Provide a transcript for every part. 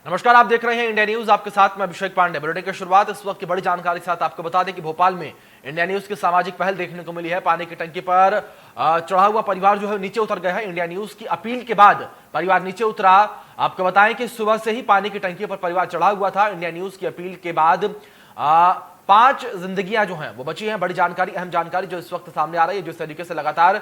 नमस्कार, आप देख रहे हैं इंडिया न्यूज। आपके साथ मैं अभिषेक पांडे। बुलेटिन की शुरुआत इस वक्त की बड़ी जानकारी के साथ आपको बता दें कि भोपाल में इंडिया न्यूज की सामाजिक पहल देखने को मिली है। पानी की टंकी पर चढ़ा हुआ परिवार जो है नीचे उतर गया है। इंडिया न्यूज की अपील के बाद परिवार नीचे उतरा। आपको बताएं कि सुबह से ही पानी की टंकी पर परिवार चढ़ा हुआ था। इंडिया न्यूज की अपील के बाद 5 जिंदगियां जो हैं वो बची हैं। बड़ी जानकारी, अहम जानकारी जो इस वक्त सामने आ रही है। जिस तरीके से लगातार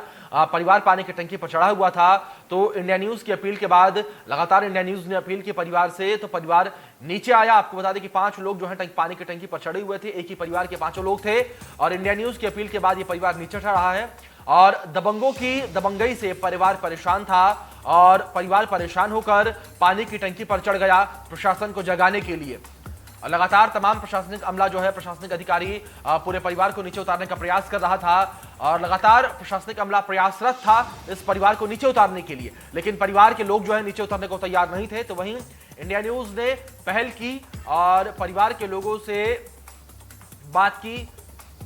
परिवार पानी की टंकी पर चढ़ा हुआ था, तो इंडिया न्यूज की अपील के बाद लगातार इंडिया न्यूज ने अपील की परिवार से, तो परिवार नीचे आया। आपको बता दें कि 5 लोग जो है पानी की टंकी पर चढ़े हुए थे। एक ही परिवार के 5 लोग थे और इंडिया न्यूज की अपील के बाद ये परिवार नीचे चढ़ रहा है। और दबंगों की दबंगई से परिवार परेशान था और परिवार परेशान होकर पानी की टंकी पर चढ़ गया प्रशासन को जगाने के लिए। लगातार तमाम प्रशासनिक अमला जो है, प्रशासनिक अधिकारी पूरे परिवार को नीचे उतारने का प्रयास कर रहा था और लगातार प्रशासनिक अमला प्रयासरत था इस परिवार को नीचे उतारने के लिए, लेकिन परिवार के लोग जो है नीचे उतरने को तैयार नहीं थे। तो वहीं इंडिया न्यूज ने पहल की और परिवार के लोगों से बात की,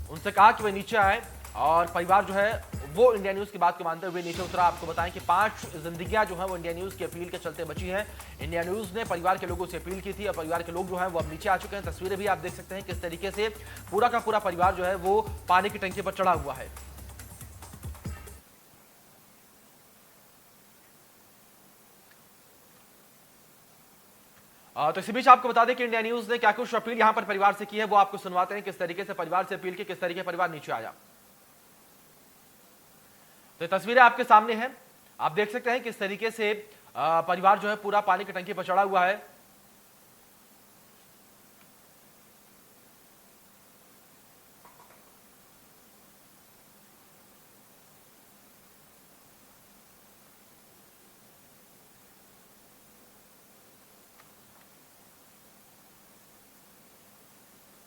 उनसे कहा कि वे नीचे आए और परिवार जो है वो इंडिया न्यूज की बात को मानते हुए नीचे उतरा। आपको बताएं कि 5 जिंदगियां जो है वो इंडिया न्यूज की अपील के चलते बची हैं। इंडिया न्यूज ने परिवार के लोगों से अपील की थी और परिवार के लोग जो हैं वो अब नीचे आ चुके हैं। तस्वीरें भी आप देख सकते हैं किस तरीके से पूरा का पूरा परिवार जो है वो पानी की टंकी पर चढ़ा हुआ है। तो इसी बीच आपको बता दें कि इंडिया न्यूज ने क्या कुछ अपील यहां पर परिवार से की है, वो आपको सुनवाते हैं। किस तरीके से परिवार से अपील की, किस तरीके परिवार नीचे आया। तो तस्वीरें आपके सामने हैं, आप देख सकते हैं किस तरीके से परिवार जो है पूरा पानी की टंकी पर चढ़ा हुआ है।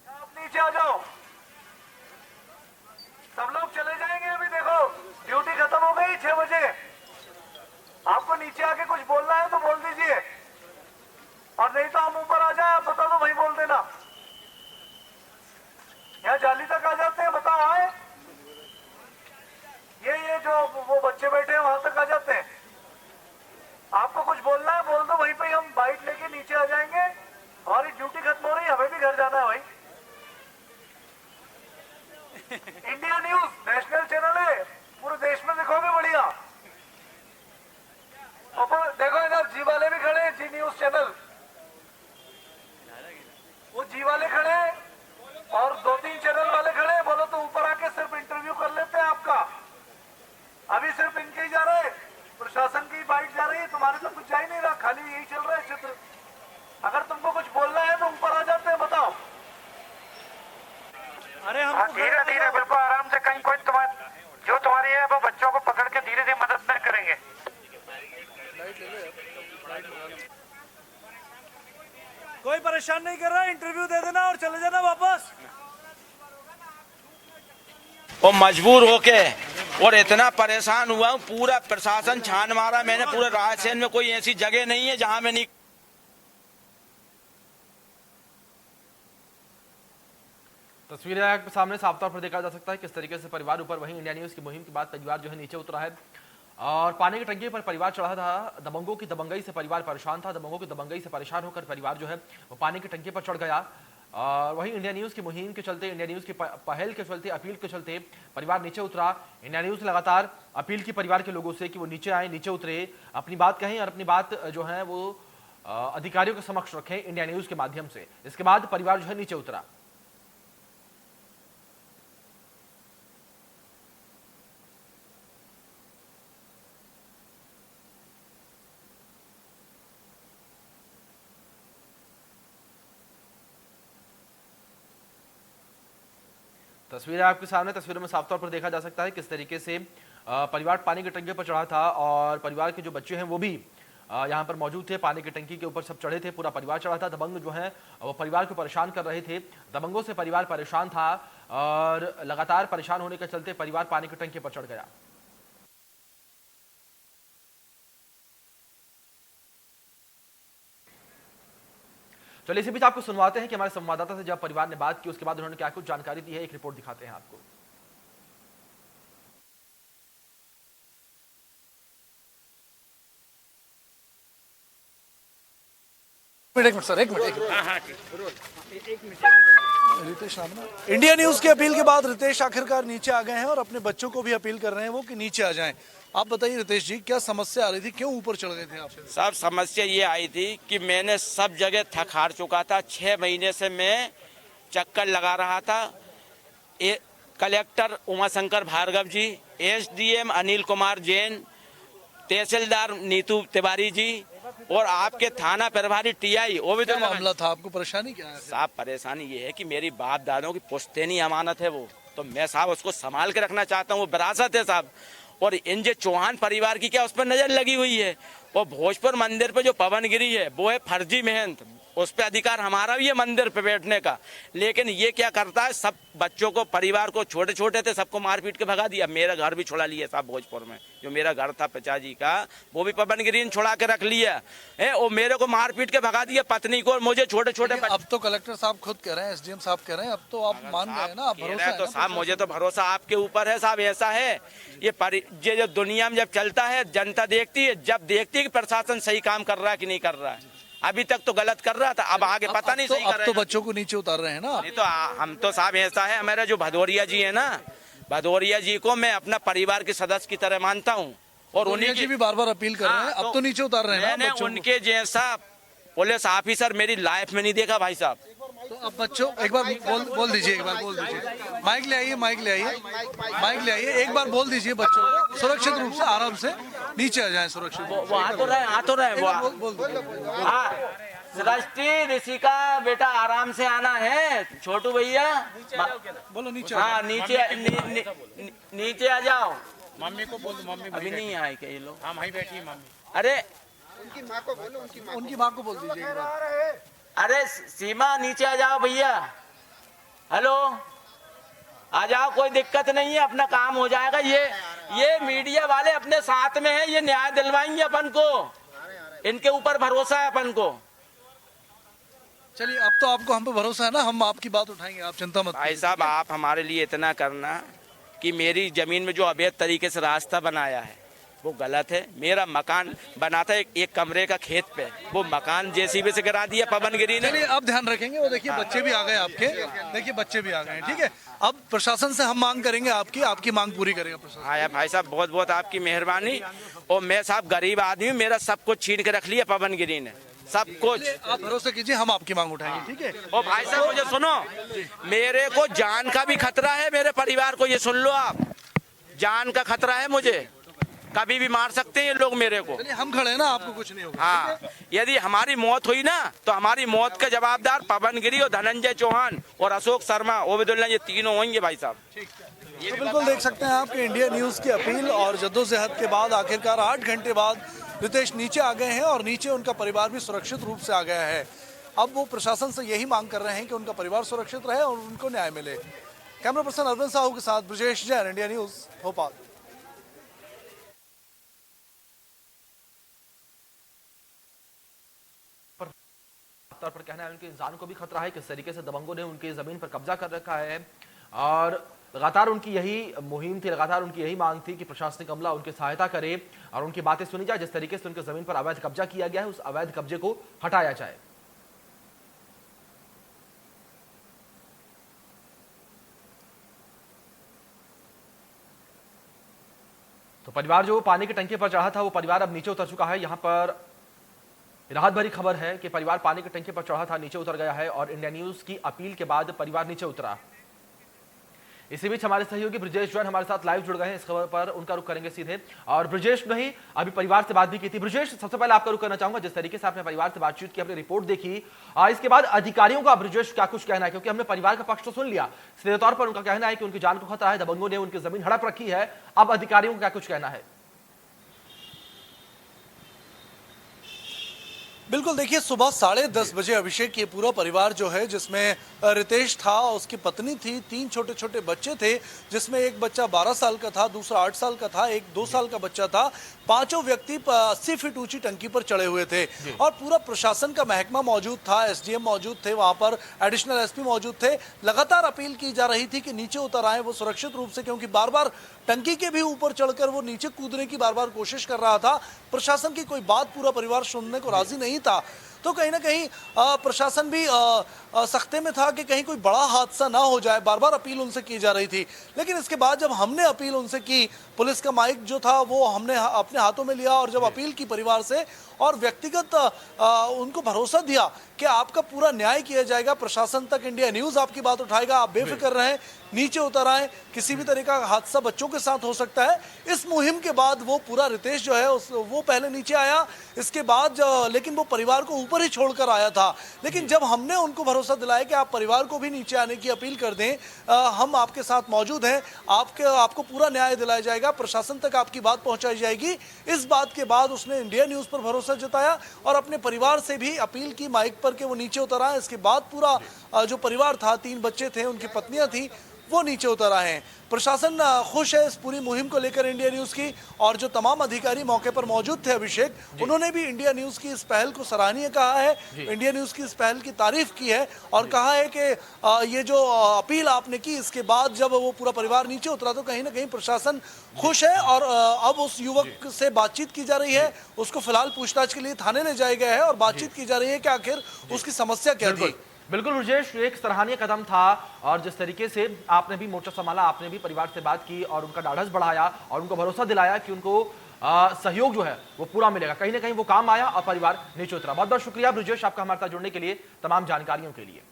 आप नीचे आ जाओ, सब लोग चले जाएंगे। अभी देखो ड्यूटी खत्म हो गई 6 बजे। आपको नीचे आके कुछ बोलना है तो बोल दीजिए, और नहीं तो हम ऊपर आ जाए। आप बता दो, वहीं बोल देना। यहाँ जाली तक आ जाते हैं, बताओ आए। ये जो वो बच्चे बैठे हैं वहां तक आ जाते हैं। आपको कुछ बोलना है बोल दो, वहीं पे हम बाइक लेके नीचे आ जाएंगे। हमारी ड्यूटी खत्म हो रही है, हमें भी घर जाना है भाई। इंडिया न्यूज नेशनल चैनल है, पूरे देश में दिखोगे बढ़िया। और देखो इधर जी वाले भी खड़े हैं, जी न्यूज चैनल, वो जी वाले खड़े हैं और 2-3 चैनल वाले खड़े हैं। बोलो तो ऊपर आके सिर्फ इंटरव्यू कर लेते हैं आपका। अभी सिर्फ इनके ही जा रहे हैं, प्रशासन की बाइट जा रही है, तुम्हारे तो कुछ जा ही नहीं रहा, खाली यही चल रहा है चित्र। अगर तुमको कुछ बोलना है तो ऊपर आ जाते हैं, बताओ। अरे हम धीरे धीरे बिल्कुल आराम से, कहीं कोई जो तुम्हारी है वो बच्चों को पकड़ के धीरे धीरे मदद नहीं करेंगे। कोई परेशान नहीं कर रहा, इंटरव्यू दे देना और चले जाना वापस। और मजबूर होके और इतना परेशान हुआ हूँ, पूरा प्रशासन छान मारा मैंने। पूरे रायसेन में कोई ऐसी जगह नहीं है जहां मैं नहीं। तस्वीरें आपके सामने साफ तौर पर देखा जा सकता है किस तरीके से परिवार ऊपर। वहीं इंडिया न्यूज की मुहिम के बाद परिवार जो है नीचे उतरा है और पानी की टंकी पर परिवार चढ़ा था। दबंगों की दबंगई से परिवार परेशान था। दबंगों की दबंगई से परेशान होकर परिवार जो है वो पानी की टंकी पर चढ़ गया। और वहीं इंडिया न्यूज की मुहिम के चलते, इंडिया न्यूज की पहल के चलते, अपील के चलते परिवार नीचे उतरा। इंडिया न्यूज लगातार अपील की परिवार के लोगों से कि वो नीचे आए, नीचे उतरे, अपनी बात कहें और अपनी बात जो है वो अधिकारियों के समक्ष रखें इंडिया न्यूज के माध्यम से। इसके बाद परिवार जो है नीचे उतरा। तस्वीरें आपके सामने, तस्वीरों में साफ तौर पर देखा जा सकता है किस तरीके से परिवार पानी की टंकी पर चढ़ा था और परिवार के जो बच्चे हैं वो भी यहाँ पर मौजूद थे। पानी की टंकी के ऊपर सब चढ़े थे, पूरा परिवार चढ़ा था। दबंग जो है वो परिवार को परेशान कर रहे थे। दबंगों से परिवार परेशान था और लगातार परेशान होने के चलते परिवार पानी की टंकी पर चढ़ गया। चलिए इसी बीच आपको सुनवाते हैं कि हमारे संवाददाता से जब परिवार ने बात की उसके बाद उन्होंने क्या कुछ जानकारी दी है। एक रिपोर्ट दिखाते हैं आपको। मिनट सर, एक मिनट। रितेश रामना, इंडिया न्यूज की अपील के बाद रितेश आखिरकार नीचे आ गए हैं और अपने बच्चों को भी अपील कर रहे हैं वो कि नीचे आ जाएं। आप बताइए रितेश जी, क्या समस्या आ रही थी, क्यों ऊपर चढ़ गए थे आप? साहब समस्या ये आई थी कि मैंने सब जगह थक हार चुका था। 6 महीने से मैं चक्कर लगा रहा था। कलेक्टर उमाशंकर भार्गव जी, एसडीएम अनिल कुमार जैन, तहसीलदार नीतू तिवारी जी और आपके थाना प्रभारी टीआई वो भी क्या मामला था, आपको परेशानी क्या है? साहब परेशानी ये है कि मेरी बाप दादों की पुश्तैनी अमानत है वो, तो मैं साहब उसको संभाल के रखना चाहता हूँ। वो विरासत है साहब। और इन जो चौहान परिवार की क्या उस पर नजर लगी हुई है। और भोजपुर मंदिर पे जो पवन गिरी है वो है फर्जी महंत, उस पे अधिकार हमारा भी है मंदिर पे बैठने का। लेकिन ये क्या करता है, सब बच्चों को, परिवार को, छोटे छोटे थे सबको मार पीट के भगा दिया। मेरा घर भी छुड़ा लिया साहब भोजपुर में, जो मेरा घर था पिताजी का वो भी पवन गिरी ने छुड़ा के रख लिया है। वो मेरे को मार पीट के भगा दिया, पत्नी को, मुझे छोटे छोटे। अब तो कलेक्टर साहब खुद कह रहे हैं, एसडीएम साहब कह रहे हैं, अब तो आप मान गए ना, आप भरोसा है तो ना? साहब मुझे तो भरोसा आपके ऊपर है साहब। ऐसा है ये जो दुनिया में जब चलता है जनता देखती है, जब देखती है कि प्रशासन सही काम कर रहा है कि नहीं कर रहा है। अभी तक तो गलत कर रहा था, अब आगे पता नहीं सही कर रहा है। अब तो बच्चों को नीचे उतार रहे हैं ना? नहीं तो हम तो साहब ऐसा है, मेरा जो भदौरिया जी है ना, भदौरिया जी को मैं अपना परिवार के सदस्य की तरह मानता हूँ। और उन्हीं जी भी बार बार अपील कर रहे हैं, अब तो नीचे उतार रहे हैं ना मैंने बच्चों को। उनके जैसा पुलिस ऑफिसर मेरी लाइफ में नहीं देखा भाई साहब। तो अब बच्चों एक बार बोल दीजिए, एक बार बोल दीजिए, माइक ले आइए, माइक ले आइए, एक बार बोल दीजिए बच्चों को सुरक्षित रूप से, आराम से नीचे आ जाएं सुरक्षित। वो आ तो रहे वो बोल सृष्टि ऋषि का बेटा आराम से आना है। छोटू भैया बोलो नीचे। हाँ नीचे आ जाओ। मम्मी को बोल, मम्मी अभी नहीं आए क्या ये लोग? हाँ वहीं बैठी है मम्मी। अरे उनकी माँ को बोल दीजिए एक बार। अरे सीमा नीचे आ जाओ भैया। हेलो आ जाओ, कोई दिक्कत नहीं है, अपना काम हो जाएगा। ये मीडिया वाले अपने साथ में है, ये न्याय दिलवाएंगे अपन को, इनके ऊपर भरोसा है अपन को। चलिए अब तो आपको हम पे भरोसा है ना, हम आपकी बात उठाएंगे, आप चिंता मत। भाई साहब आप हमारे लिए इतना करना कि मेरी जमीन में जो अवैध तरीके से रास्ता बनाया है वो गलत है। मेरा मकान बना था एक कमरे का खेत पे, वो मकान जेसीबी से गिरा दिया पवन गिरी ने। चलिए अब ध्यान रखेंगे। वो देखिए बच्चे भी आ गए आपके, देखिए बच्चे भी आ गए हैं, ठीक है। अब प्रशासन से हम मांग करेंगे, आपकी मांग पूरी करेगा प्रशासन। हाँ भाई साहब बहुत बहुत आपकी मेहरबानी। और मैं साहब गरीब आदमी हूँ, मेरा सब कुछ छीन के रख लिया पवन गिरी ने, सब कुछ। आप भरोसा कीजिए, हम आपकी मांग उठाएंगे, ठीक है। और भाई साहब मुझे सुनो, मेरे को जान का भी खतरा है, मेरे परिवार को ये सुन लो आप, जान का खतरा है मुझे, कभी भी मार सकते हैं ये लोग मेरे को। चलिए हम खड़े हैं ना, आपको कुछ नहीं होगा। हाँ यदि हमारी मौत हुई ना तो हमारी मौत के जवाबदार पवन गिरी और धनंजय चौहान और अशोक शर्मा ओबेदुल्ला, ये तीनों होंगे भाई साहब। तो बिल्कुल देख सकते हैं आपके इंडिया न्यूज की अपील और जद्दोजहद के बाद आखिरकार 8 घंटे बाद रितेश नीचे आ गए हैं और नीचे उनका परिवार भी सुरक्षित रूप से आ गया है। अब वो प्रशासन से यही मांग कर रहे हैं कि उनका परिवार सुरक्षित रहे और उनको न्याय मिले। कैमरा पर्सन अरविंद साहू के साथ ब्रजेश जैन, इंडिया न्यूज, भोपाल। तौर पर कहना है उनके इंसान को भी खतरा है, किस तरीके से दबंगों ने उनकी जमीन पर कब्जा कर रखा है। और लगातार उनकी यही मुहिम थी, लगातार उनकी यही मांग थी कि प्रशासनिक अमला उनकी सहायता करे और उनकी बातें सुनी जाए। जिस तरीके से उनकी जमीन पर अवैध कब्जा किया गया है, उस अवैध कब्जे को हटाया जाए। तो परिवार जो पानी की टंकी पर चढ़ा था वो परिवार अब नीचे उतर चुका है। यहां पर राहत भरी खबर है कि परिवार पानी की टंकी पर चढ़ा था, नीचे उतर गया है और इंडिया न्यूज की अपील के बाद परिवार नीचे उतरा। इसी बीच हमारे सहयोगी ब्रजेश जैन हमारे साथ लाइव जुड़ गए हैं, इस खबर पर उनका रुख करेंगे सीधे। और ब्रजेश ने ही अभी परिवार से बात भी की थी। ब्रजेश, सबसे पहले आपका रुख करना चाहूंगा, जिस तरीके से आपने परिवार से बातचीत की, आपने रिपोर्ट देखी, इसके बाद अधिकारियों का ब्रजेश क्या कुछ कहना है? क्योंकि हमने परिवार का पक्ष तो सुन लिया, सीधे तौर पर उनका कहना है कि उनकी जान को खतरा है, दबंगों ने उनकी जमीन हड़प रखी है। अब अधिकारियों का क्या कुछ कहना है? बिल्कुल, देखिए सुबह 10:30 बजे अभिषेक ये पूरा परिवार जो है, जिसमें रितेश था, उसकी पत्नी थी, 3 छोटे छोटे बच्चे थे, जिसमें एक बच्चा 12 साल का था, दूसरा 8 साल का था, एक 2 साल का बच्चा था। पांचों व्यक्ति 80 फीट ऊंची टंकी पर चढ़े हुए थे और पूरा प्रशासन का महकमा मौजूद था, एसडीएम मौजूद थे, वहां पर एडिशनल एसपी मौजूद थे। लगातार अपील की जा रही थी कि नीचे उतर आए वो सुरक्षित रूप से, क्योंकि बार बार टंकी के भी ऊपर चढ़कर वो नीचे कूदने की बार बार कोशिश कर रहा था। प्रशासन की कोई बात पूरा परिवार सुनने को राजी नहीं था। तो कहीं ना कहीं प्रशासन भी सख्ते में था कि कहीं कोई बड़ा हादसा ना हो जाए। बार बार अपील उनसे की जा रही थी, लेकिन इसके बाद जब हमने अपील उनसे की, पुलिस का माइक जो था वो हमने अपने हाथों में लिया और जब अपील की परिवार से और व्यक्तिगत उनको भरोसा दिया कि आपका पूरा न्याय किया जाएगा, प्रशासन तक इंडिया न्यूज़ आपकी बात उठाएगा, आप बेफिक्र रहें, नीचे उतर आए, किसी भी तरह का हादसा बच्चों के साथ हो सकता है। इस मुहिम के बाद वो पूरा रितेश जो है वो पहले नीचे आया, इसके बाद लेकिन वो परिवार को ऊपर ही छोड़कर आया था। लेकिन जब हमने उनको भरोसा दिलाया कि आप परिवार को भी नीचे आने की अपील कर दें, हम आपके साथ मौजूद हैं, आपको पूरा न्याय दिलाया जाएगा, प्रशासन तक आपकी बात पहुंचाई जाएगी, इस बात के बाद उसने इंडिया न्यूज़ पर भरोसा जताया और अपने परिवार से भी अपील की माइक पर कि वो नीचे उतर आए। इसके बाद पूरा जो परिवार था, 3 बच्चे थे, उनकी पत्नियां थी, वो नीचे उतर आए हैं। प्रशासन खुश है इस पूरी मुहिम को लेकर इंडिया न्यूज़ की, और जो तमाम अधिकारी मौके पर मौजूद थे अभिषेक, उन्होंने भी इंडिया न्यूज़ की इस पहल को सराहनीय कहा है, इंडिया न्यूज़ की इस पहल की तारीफ की है और कहा है कि ये जो अपील आपने की, इसके बाद जब वो पूरा परिवार नीचे उतरा तो कहीं ना कहीं प्रशासन खुश है और अब उस युवक से बातचीत की जा रही है, उसको फिलहाल पूछताछ के लिए थाने ले जाया गया है और बातचीत की जा रही है कि आखिर उसकी समस्या क्या थी। बिल्कुल ब्रजेश, एक सराहनीय कदम था और जिस तरीके से आपने भी मोर्चा संभाला, आपने भी परिवार से बात की और उनका ढाढ़स बढ़ाया और उनको भरोसा दिलाया कि उनको सहयोग जो है वो पूरा मिलेगा, कहीं ना कहीं वो काम आया और परिवार नीचे उतरा। बहुत बहुत शुक्रिया ब्रजेश आपका हमारे साथ जुड़ने के लिए, तमाम जानकारियों के लिए।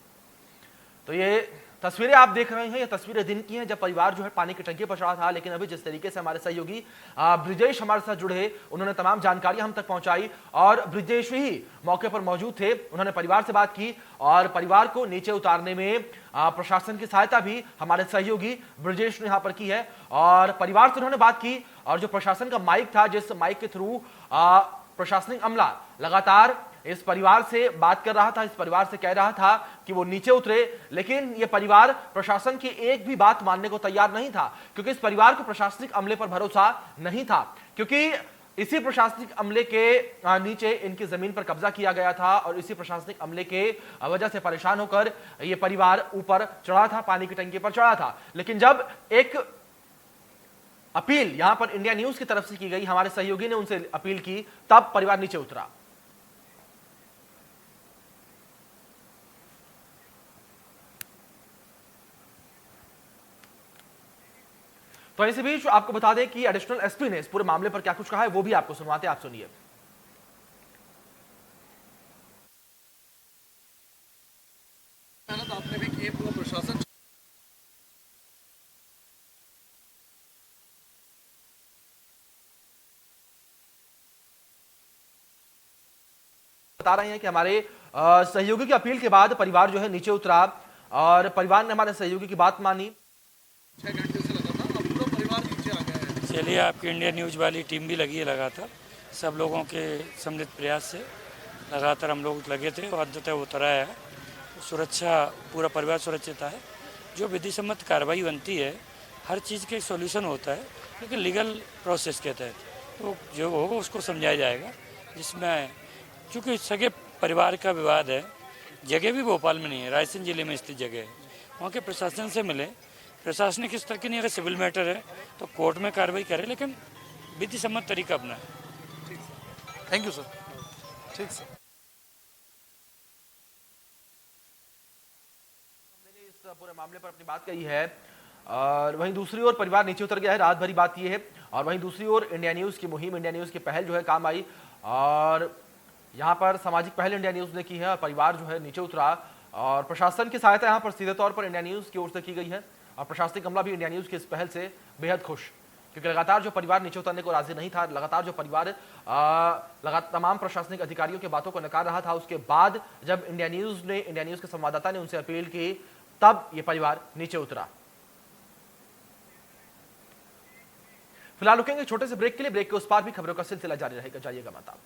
तो ये तस्वीरें आप देख रहे हैं, ये तस्वीरें दिन की हैं जब परिवार जो है पानी की टंकी पर चढ़ा था, लेकिन अभी जिस तरीके से हमारे सहयोगी ब्रजेश हमारे साथ जुड़े, उन्होंने तमाम जानकारी हम तक पहुंचाई और ब्रजेश ही मौके पर मौजूद थे, उन्होंने परिवार से बात की और परिवार को नीचे उतारने में प्रशासन की सहायता भी हमारे सहयोगी ब्रजेश ने यहाँ पर की है और परिवार से उन्होंने बात की। और जो प्रशासन का माइक था, जिस माइक के थ्रू प्रशासनिक अमला लगातार इस परिवार से बात कर रहा था, इस परिवार से कह रहा था कि वो नीचे उतरे, लेकिन ये परिवार प्रशासन की एक भी बात मानने को तैयार नहीं था, क्योंकि इस परिवार को प्रशासनिक अमले पर भरोसा नहीं था, क्योंकि इसी प्रशासनिक अमले के नीचे इनकी जमीन पर कब्जा किया गया था और इसी प्रशासनिक अमले के वजह से परेशान होकर ये परिवार ऊपर चढ़ा था, पानी की टंकी पर चढ़ा था। लेकिन जब एक अपील यहां पर इंडिया न्यूज़ की तरफ से की गई, हमारे सहयोगी ने उनसे अपील की, तब परिवार नीचे उतरा। तो इसी बीच आपको बता दें कि एडिशनल एसपी ने इस पूरे मामले पर क्या कुछ कहा है, वो भी आपको सुनवाते हैं, आप सुनिए। आपने भी की, पूरा प्रशासन बता रहे हैं कि हमारे सहयोगी की अपील के बाद परिवार जो है नीचे उतरा और परिवार ने हमारे सहयोगी की बात मानी। 6 घंटे से लगा था, अब पूरा परिवार नीचे आ गया है। चलिए, आपकी इंडिया न्यूज़ वाली टीम भी लगी है लगातार, सब लोगों के सम्मिलित प्रयास से लगातार हम लोग लगे थे और अंततः उतरा है। सुरक्षा, पूरा परिवार सुरक्षित है। जो विधि सम्मत कार्रवाई बनती है, हर चीज़ के सॉल्यूशन होता है, लेकिन लीगल प्रोसेस के तहत तो जो होगा उसको समझाया जाएगा, जिसमें चूँकि सगे परिवार का विवाद है, जगह भी भोपाल में नहीं है, रायसेन जिले में स्थित जगह है, वहाँ के प्रशासन से मिले, प्रशासनिक स्तर की नहीं, अगर सिविल मैटर है तो कोर्ट में कार्रवाई करे, लेकिन विधि सम्मत तरीका अपना है। Thank you sir. ठीक सर। हमने इस पूरे मामले पर अपनी बात कही है और वहीं दूसरी ओर परिवार नीचे उतर गया है, रात भरी बात यह है। और वहीं दूसरी ओर इंडिया न्यूज़ की मुहिम, इंडिया न्यूज़ की पहल जो है काम आई और यहाँ पर सामाजिक पहल इंडिया न्यूज़ ने की है और परिवार जो है नीचे उतरा और प्रशासन की सहायता यहाँ पर सीधे तौर पर इंडिया न्यूज़ की ओर से की गई है और प्रशासनिक अमला भी इंडिया न्यूज़ की इस पहल से बेहद खुश, क्योंकि लगातार जो परिवार नीचे उतरने को राजी नहीं था, लगातार जो परिवार तमाम प्रशासनिक अधिकारियों की बातों को नकार रहा था, उसके बाद जब इंडिया न्यूज़ के संवाददाता ने उनसे अपील की, तब ये परिवार नीचे उतरा। फिलहाल रुकेंगे छोटे से ब्रेक के लिए, ब्रेक के उस पार भी खबरों का सिलसिला जारी रहेगा, जाइएगा मत आप।